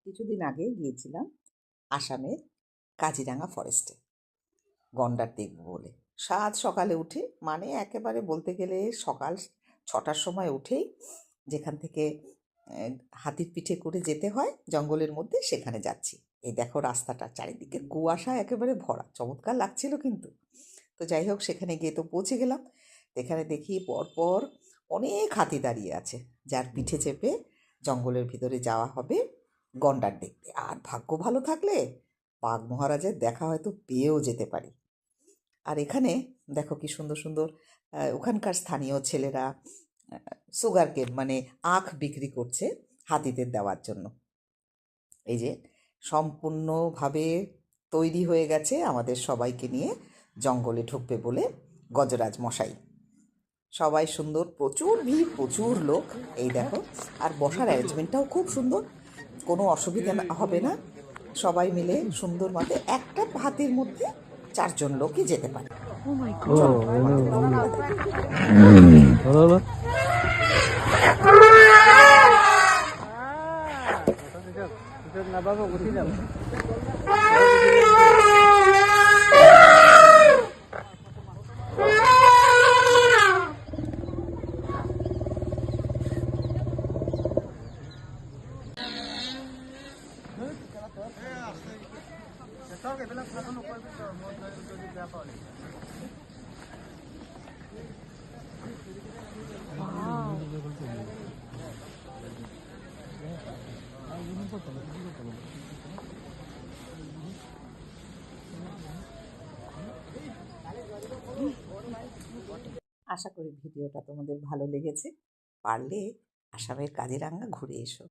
কিছুদিন আগে গিয়েছিলাম আসামের কাজিরাঙা ফরেস্টে গন্ডার দেখব বলে। সকালে উঠে, মানে একেবারে বলতে গেলে সকাল 6টার সময় উঠেই যেখান থেকে হাতির পিঠে করে যেতে হয় জঙ্গলের মধ্যে, সেখানে যাচ্ছি। এই দেখো রাস্তাটা, চারিদিকে কুয়াশা একেবারে ভরা, চমৎকার লাগছিল কিন্তু। তো যাই হোক, সেখানে গিয়ে তো পৌঁছে গেলাম। এখানে দেখি পরপর অনেক হাতি দাঁড়িয়ে আছে, যার পিঠে চেপে জঙ্গলের ভিতরে যাওয়া হবে গন্ডার দেখতে। আর ভাগ্য ভালো থাকলে বাঘ মহারাজের দেখা হয়তো পেয়েও যেতে পারি। আর এখানে দেখো কি সুন্দর সুন্দর ওখানকার স্থানীয় ছেলেরা সুগার কেন মানে আখ বিক্রি করছে হাতিদের দেওয়ার জন্য। এই যে সম্পূর্ণভাবে তৈরি হয়ে গেছে আমাদের সবাইকে নিয়ে জঙ্গলে ঢুকবে বলে গজরাজ মশাই। সবাই সুন্দর, প্রচুর ভিড়, প্রচুর লোক। এই দেখো, আর বসার অ্যারেঞ্জমেন্টটাও খুব সুন্দর, কোনো অসুবিধা হবে না। সবাই মিলে সুন্দর মতে একটা হাতির মধ্যে 4জন লোকই যেতে পারে। আশা করি ভিডিওটা তোমাদের ভালো লেগেছে। পারলে আসামের কাজিরাঙা ঘুরে এসো।